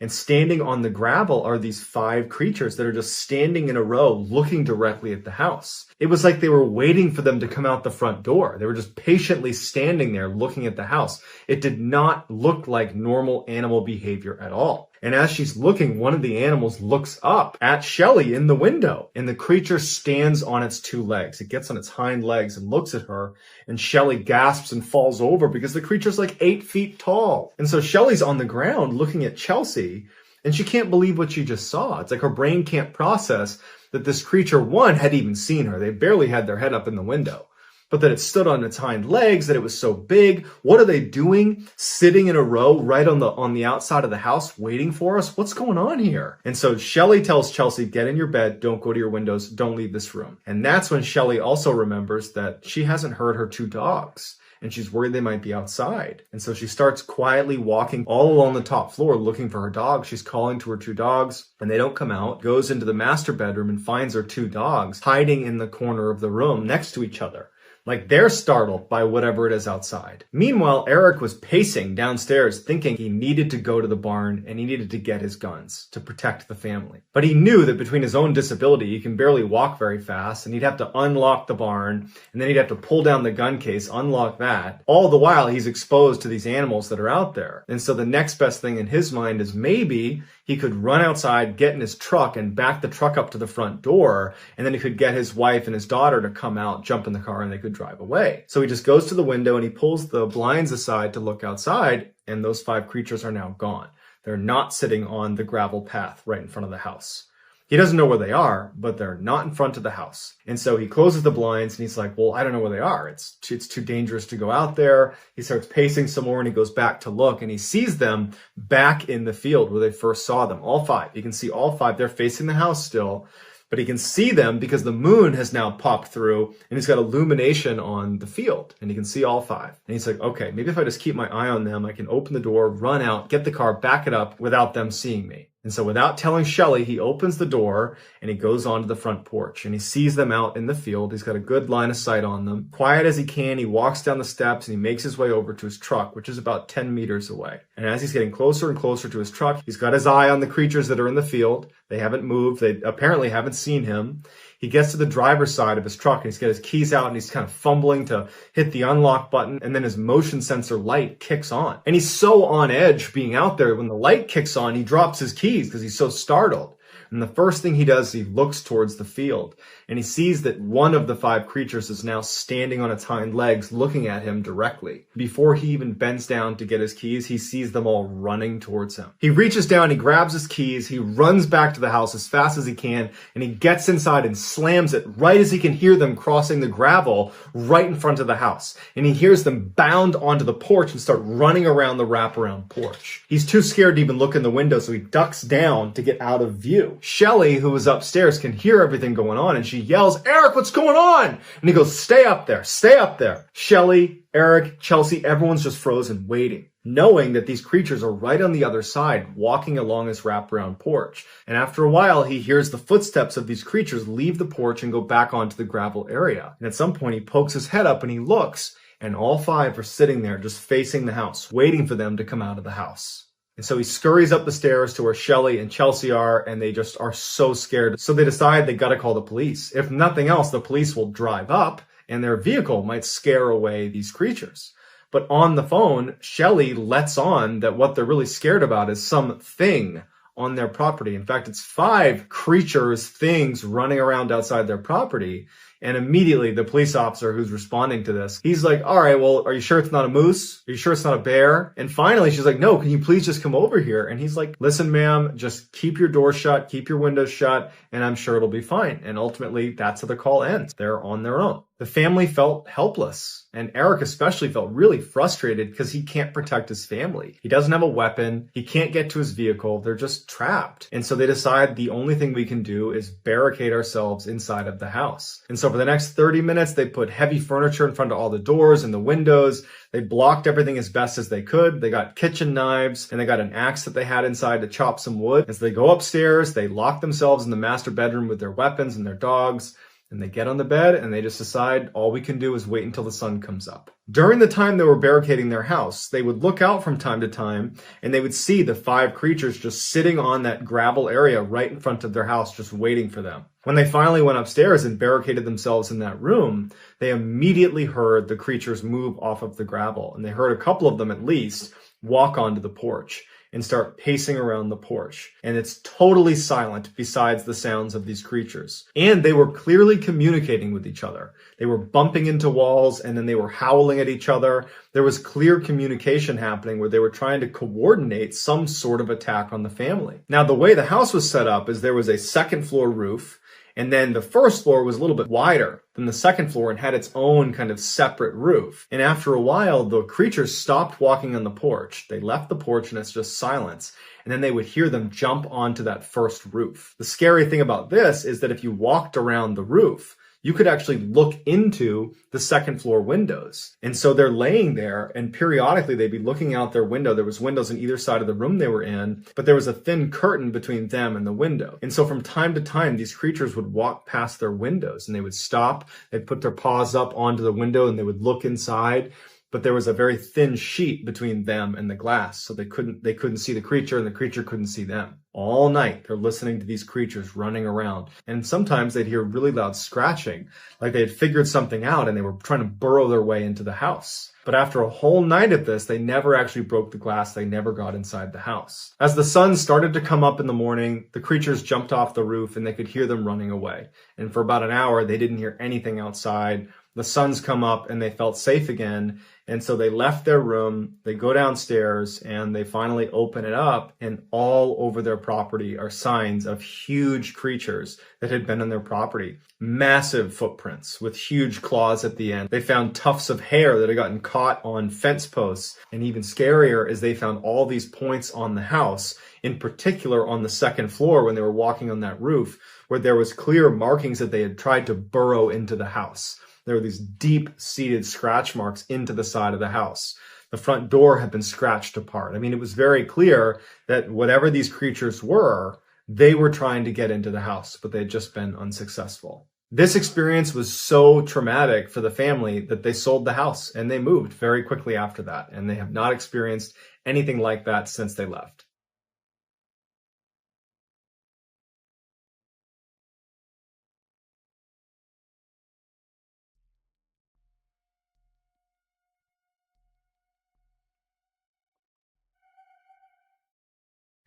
And standing on the gravel are these 5 creatures that are just standing in a row looking directly at the house. It was like they were waiting for them to come out the front door. They were just patiently standing there looking at the house. It did not look like normal animal behavior at all. And as she's looking, one of the animals looks up at Shelley in the window, and the creature stands on its 2 legs. It gets on its hind legs and looks at her, and Shelley gasps and falls over because the creature's like 8 feet tall. And so Shelley's on the ground looking at Chelsea, and she can't believe what she just saw. It's like her brain can't process that this creature, one, had even seen her. They barely had their head up in the window. But that it stood on its hind legs, that it was so big. What are they doing? Sitting in a row right on the outside of the house waiting for us? What's going on here? And so Shelley tells Chelsea, get in your bed, don't go to your windows, don't leave this room. And that's when Shelley also remembers that she hasn't heard her 2 dogs. And she's worried they might be outside. And so she starts quietly walking all along the top floor looking for her dogs. She's calling to her 2 dogs and they don't come out, goes into the master bedroom and finds her 2 dogs hiding in the corner of the room next to each other. Like they're startled by whatever it is outside. Meanwhile, Eric was pacing downstairs thinking he needed to go to the barn and he needed to get his guns to protect the family. But he knew that between his own disability, he can barely walk very fast and he'd have to unlock the barn and then he'd have to pull down the gun case, unlock that. All the while he's exposed to these animals that are out there. And so the next best thing in his mind is maybe he could run outside, get in his truck, and back the truck up to the front door, and then he could get his wife and his daughter to come out, jump in the car, and they could drive away. So he just goes to the window and he pulls the blinds aside to look outside, and those 5 creatures are now gone. They're not sitting on the gravel path right in front of the house. He doesn't know where they are, but they're not in front of the house. And so he closes the blinds and he's like, well, I don't know where they are. It's too dangerous to go out there. He starts pacing some more and he goes back to look and he sees them back in the field where they first saw them. All 5. You can see all 5. They're facing the house still, but he can see them because the moon has now popped through and he's got illumination on the field and he can see all 5. And he's like, okay, maybe if I just keep my eye on them, I can open the door, run out, get the car, back it up without them seeing me. And so without telling Shelley, he opens the door and he goes onto the front porch and he sees them out in the field. He's got a good line of sight on them. Quiet as he can, he walks down the steps and he makes his way over to his truck, which is about 10 meters away. And as he's getting closer and closer to his truck, he's got his eye on the creatures that are in the field. They haven't moved. They apparently haven't seen him. He gets to the driver's side of his truck and he's got his keys out and he's kind of fumbling to hit the unlock button, and then his motion sensor light kicks on. And he's so on edge being out there, when the light kicks on, he drops his keys because he's so startled. And the first thing he does is he looks towards the field and he sees that one of the 5 creatures is now standing on its hind legs looking at him directly. Before he even bends down to get his keys, he sees them all running towards him. He reaches down, he grabs his keys, he runs back to the house as fast as he can, and he gets inside and slams it right as he can hear them crossing the gravel right in front of the house. And he hears them bound onto the porch and start running around the wraparound porch. He's too scared to even look in the window, so he ducks down to get out of view. Shelley, who was upstairs, can hear everything going on and she yells, Eric, what's going on? And he goes, stay up there, stay up there. Shelley, Eric, Chelsea, everyone's just frozen waiting, knowing that these creatures are right on the other side, walking along his wraparound porch. And after a while, he hears the footsteps of these creatures leave the porch and go back onto the gravel area. And at some point, he pokes his head up and he looks, and all 5 are sitting there just facing the house, waiting for them to come out of the house. And so he scurries up the stairs to where Shelley and Chelsea are, and they just are so scared. So they decide they gotta call the police. If nothing else, the police will drive up and their vehicle might scare away these creatures. But on the phone, Shelley lets on that what they're really scared about is something on their property. In fact, it's 5 creatures, things running around outside their property. And immediately the police officer who's responding to this, he's like, all right, well, are you sure it's not a moose? Are you sure it's not a bear? And finally, she's like, no, can you please just come over here? And he's like, listen, ma'am, just keep your door shut, keep your windows shut, and I'm sure it'll be fine. And ultimately, that's how the call ends. They're on their own. The family felt helpless, and Eric especially felt really frustrated because he can't protect his family. He doesn't have a weapon. He can't get to his vehicle. They're just trapped. And so they decide the only thing we can do is barricade ourselves inside of the house. And so for the next 30 minutes, they put heavy furniture in front of all the doors and the windows. They blocked everything as best as they could. They got kitchen knives and they got an axe that they had inside to chop some wood. And so they go upstairs, they lock themselves in the master bedroom with their weapons and their dogs. And they get on the bed and they just decide all we can do is wait until the sun comes up. During the time they were barricading their house, they would look out from time to time and they would see the 5 creatures just sitting on that gravel area right in front of their house, just waiting for them. When they finally went upstairs and barricaded themselves in that room, they immediately heard the creatures move off of the gravel. And they heard a couple of them at least walk onto the porch and start pacing around the porch. And it's totally silent besides the sounds of these creatures. And they were clearly communicating with each other. They were bumping into walls and then they were howling at each other. There was clear communication happening where they were trying to coordinate some sort of attack on the family. Now, the way the house was set up is there was a 2nd floor roof, and then the 1st floor was a little bit wider than the 2nd floor and had its own kind of separate roof. And after a while, the creatures stopped walking on the porch. They left the porch and it's just silence. And then they would hear them jump onto that 1st roof. The scary thing about this is that if you walked around the roof, you could actually look into the 2nd floor windows. And so they're laying there and periodically they'd be looking out their window. There was windows on either side of the room they were in, but there was a thin curtain between them and the window. And so from time to time, these creatures would walk past their windows and they would stop. They'd put their paws up onto the window and they would look inside. but there was a very thin sheet between them and the glass, so they couldn't see the creature, and the creature couldn't see them. All night, they're listening to these creatures running around, and sometimes they'd hear really loud scratching, like they had figured something out and they were trying to burrow their way into the house. But after a whole night of this, they never actually broke the glass. They never got inside the house. As the sun started to come up in the morning, the creatures jumped off the roof and they could hear them running away. And for about an hour, they didn't hear anything outside. The sun's come up and they felt safe again. And so they left their room, they go downstairs, and they finally open it up, and all over their property are signs of huge creatures that had been on their property. Massive footprints with huge claws at the end. They found tufts of hair that had gotten caught on fence posts. And even scarier is they found all these points on the house, in particular on the second floor when they were walking on that roof, where there was clear markings that they had tried to burrow into the house. There were these deep-seated scratch marks into the side of the house. The front door had been scratched apart. I mean, it was very clear that whatever these creatures were, they were trying to get into the house, but they had just been unsuccessful. This experience was so traumatic for the family that they sold the house and they moved very quickly after that. And they have not experienced anything like that since they left.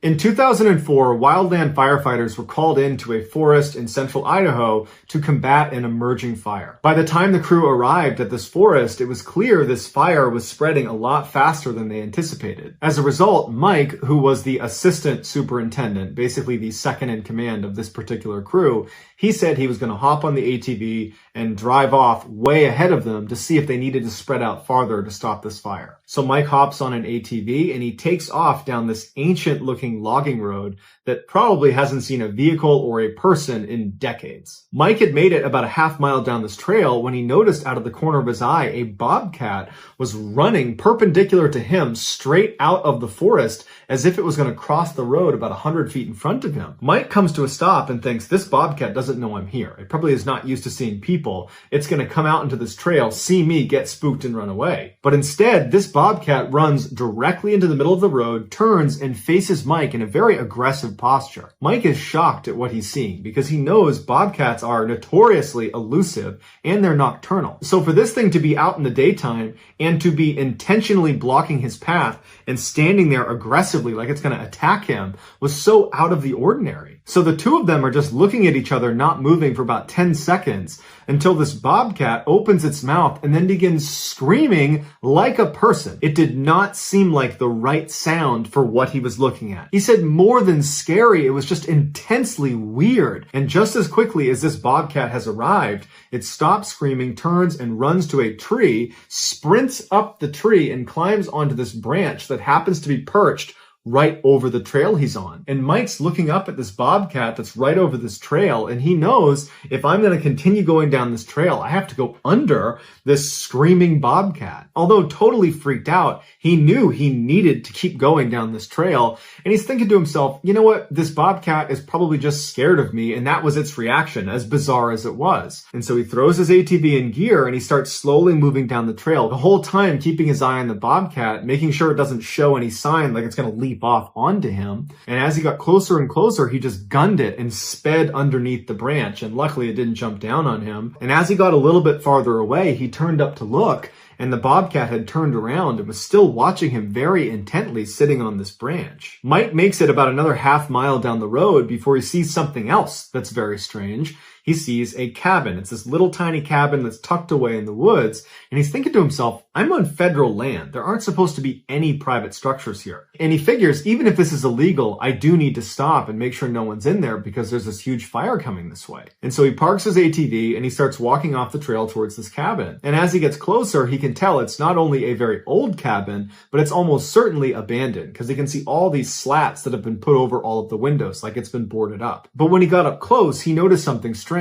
In 2004, wildland firefighters were called into a forest in central Idaho to combat an emerging fire. By the time the crew arrived at this forest, it was clear this fire was spreading a lot faster than they anticipated. As a result, Mike, who was the assistant superintendent, basically the second in command of this particular crew, he said he was going to hop on the ATV and drive off way ahead of them to see if they needed to spread out farther to stop this fire. So Mike hops on an ATV and he takes off down this ancient-looking logging road that probably hasn't seen a vehicle or a person in decades. Mike had made it about a half mile down this trail when he noticed out of the corner of his eye a bobcat was running perpendicular to him straight out of the forest as if it was going to cross the road about 100 feet in front of him. Mike comes to a stop and thinks, this bobcat doesn't know I'm here. It probably is not used to seeing people. It's going to come out into this trail, see me, get spooked, and run away. But instead, this bobcat runs directly into the middle of the road, turns, and faces Mike in a very aggressive posture. Mike is shocked at what he's seeing because he knows bobcats are notoriously elusive and they're nocturnal. So for this thing to be out in the daytime and to be intentionally blocking his path and standing there aggressively like it's going to attack him was so out of the ordinary. So the two of them are just looking at each other, not moving for about 10 seconds until this bobcat opens its mouth and then begins screaming like a person. It did not seem like the right sound for what he was looking at. He said more than scary, it was just intensely weird. And just as quickly as this bobcat has arrived, it stops screaming, turns and runs to a tree, sprints up the tree and climbs onto this branch that happens to be perched right over the trail he's on. And Mike's looking up at this bobcat that's right over this trail, and he knows if I'm going to continue going down this trail, I have to go under this screaming bobcat. Although totally freaked out, he knew he needed to keep going down this trail, and he's thinking to himself, you know what, this bobcat is probably just scared of me, and that was its reaction, as bizarre as it was. And so he throws his ATV in gear, and he starts slowly moving down the trail, the whole time keeping his eye on the bobcat, making sure it doesn't show any sign like it's going to leap off onto him. And as he got closer and closer, he just gunned it and sped underneath the branch. And luckily it didn't jump down on him. And as he got a little bit farther away, he turned up to look, and the bobcat had turned around and was still watching him very intently sitting on this branch. Mike makes it about another half mile down the road before he sees something else that's very strange. He sees a cabin. It's this little tiny cabin that's tucked away in the woods. And he's thinking to himself, I'm on federal land. There aren't supposed to be any private structures here. And he figures, even if this is illegal, I do need to stop and make sure no one's in there because there's this huge fire coming this way. And so he parks his ATV and he starts walking off the trail towards this cabin. And as he gets closer, he can tell it's not only a very old cabin, but it's almost certainly abandoned because he can see all these slats that have been put over all of the windows, like it's been boarded up. But when he got up close, he noticed something strange.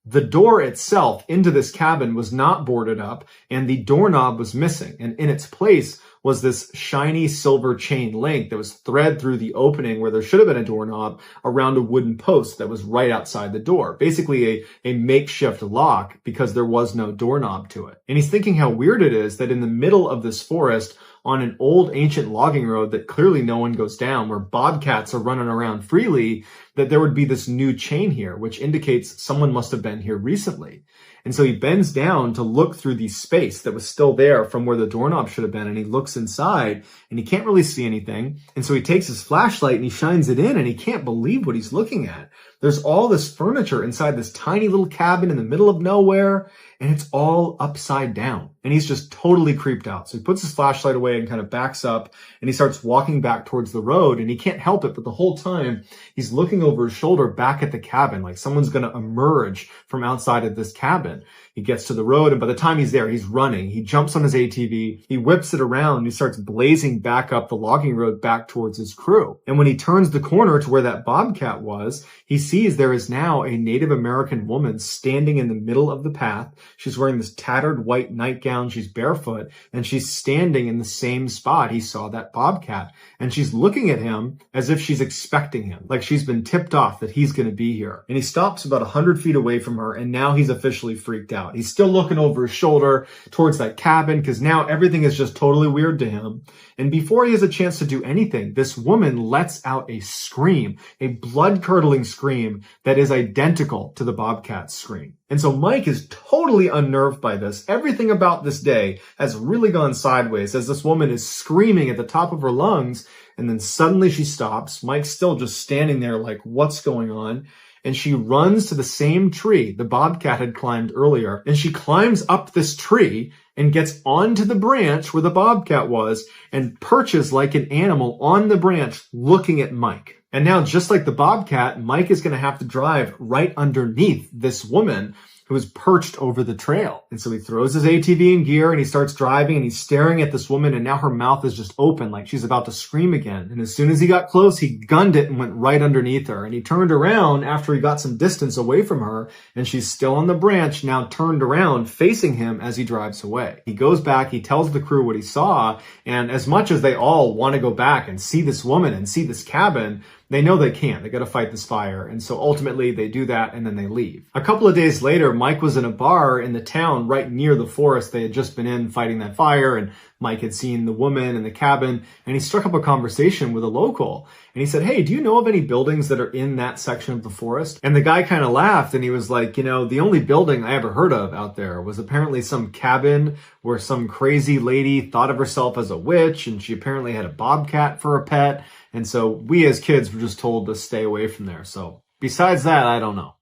The door itself into this cabin was not boarded up and the doorknob was missing, and in its place was this shiny silver chain link that was thread through the opening where there should have been a doorknob around a wooden post that was right outside the door. Basically a makeshift lock because there was no doorknob to it. And he's thinking how weird it is that in the middle of this forest, on an old ancient logging road that clearly no one goes down, where bobcats are running around freely, that there would be this new chain here, which indicates someone must have been here recently. And so he bends down to look through the space that was still there from where the doorknob should have been, and he looks inside and he can't really see anything. And so he takes his flashlight and he shines it in, and he can't believe what he's looking at. There's all this furniture inside this tiny little cabin in the middle of nowhere, and it's all upside down. And he's just totally creeped out. So he puts his flashlight away and kind of backs up, and he starts walking back towards the road, and he can't help it, but the whole time he's looking over his shoulder back at the cabin, like someone's going to emerge from outside of this cabin. He gets to the road, and by the time he's there, he's running. He jumps on his ATV, he whips it around, and he starts blazing back up the logging road back towards his crew. And when he turns the corner to where that bobcat was, he sees there is now a Native American woman standing in the middle of the path. She's wearing this tattered white nightgown, she's barefoot, and she's standing in the same spot he saw that bobcat. And she's looking at him as if she's expecting him, like she's been tipped off that he's going to be here. And he stops about 100 feet away from her, and now he's officially freaked out. He's still looking over his shoulder towards that cabin because now everything is just totally weird to him. And before he has a chance to do anything, this woman lets out a scream, a blood-curdling scream that is identical to the bobcat's scream. And so Mike is totally unnerved by this. Everything about this day has really gone sideways as this woman is screaming at the top of her lungs, and then suddenly she stops. Mike's still just standing there like, what's going on? And she runs to the same tree the bobcat had climbed earlier, and she climbs up this tree and gets onto the branch where the bobcat was and perches like an animal on the branch looking at Mike. And now, just like the bobcat, Mike is going to have to drive right underneath this woman who is perched over the trail. And so he throws his ATV in gear and he starts driving, and he's staring at this woman, and now her mouth is just open like she's about to scream again. And as soon as he got close, he gunned it and went right underneath her. And he turned around after he got some distance away from her, and she's still on the branch, now turned around facing him as he drives away. He goes back, he tells the crew what he saw, and as much as they all want to go back and see this woman and see this cabin, they know they can't. They got to fight this fire. And so ultimately they do that, and then they leave. A couple of days later, Mike was in a bar in the town right near the forest they had just been in fighting that fire, and Mike had seen the woman in the cabin, and he struck up a conversation with a local. And he said, hey, do you know of any buildings that are in that section of the forest? And the guy kind of laughed, and he was like, the only building I ever heard of out there was apparently some cabin where some crazy lady thought of herself as a witch, and she apparently had a bobcat for a pet. And so we as kids were just told to stay away from there. So besides that, I don't know.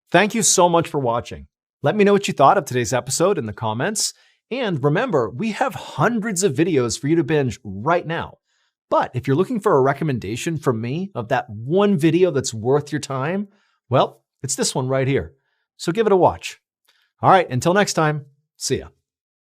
Thank you so much for watching. Let me know what you thought of today's episode in the comments. And remember, we have hundreds of videos for you to binge right now. But if you're looking for a recommendation from me of that one video that's worth your time, well, it's this one right here. So give it a watch. All right, until next time, see ya.